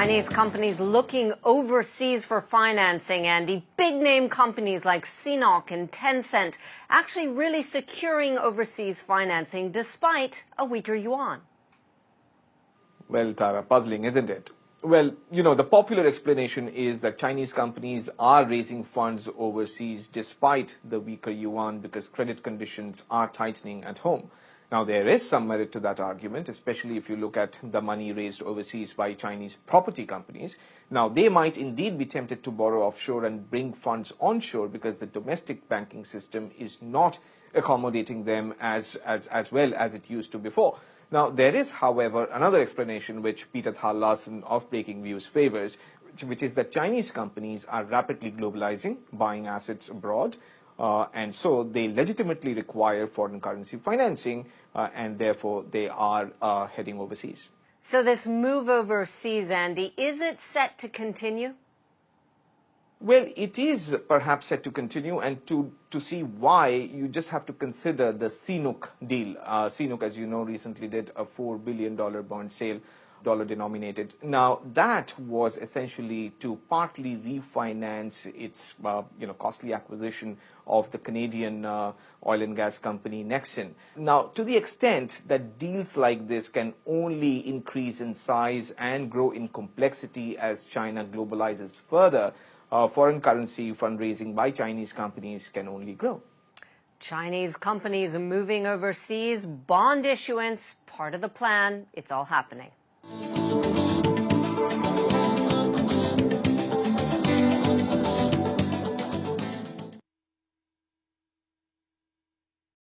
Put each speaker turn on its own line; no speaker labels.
Chinese companies looking overseas for financing, and the big-name companies like Sinok and Tencent actually really securing overseas financing despite a weaker yuan.
Well, Tara, puzzling, isn't it? Well, the popular explanation is that Chinese companies are raising funds overseas despite the weaker yuan because credit conditions are tightening at home. Now, there is some merit to that argument, especially if you look at the money raised overseas by Chinese property companies. Now, they might indeed be tempted to borrow offshore and bring funds onshore because the domestic banking system is not accommodating them as well as it used to before. Now, there is, however, another explanation which Peter Thal-Larsen of Breakingviews favors, which is that Chinese companies are rapidly globalizing, buying assets abroad, and so they legitimately require foreign currency financing, and therefore they are heading overseas.
So this move overseas, Andy, is it set to continue?
Well, it is perhaps set to continue, and to see why, you just have to consider the Sinok deal. Sinok, as you know, recently did a $4 billion bond sale, dollar denominated. Now, that was essentially to partly refinance its costly acquisition of the Canadian oil and gas company Nexen. Now, to the extent that deals like this can only increase in size and grow in complexity as China globalizes further, foreign currency fundraising by Chinese companies can only grow.
Chinese companies moving overseas, bond issuance, part of the plan. It's all happening.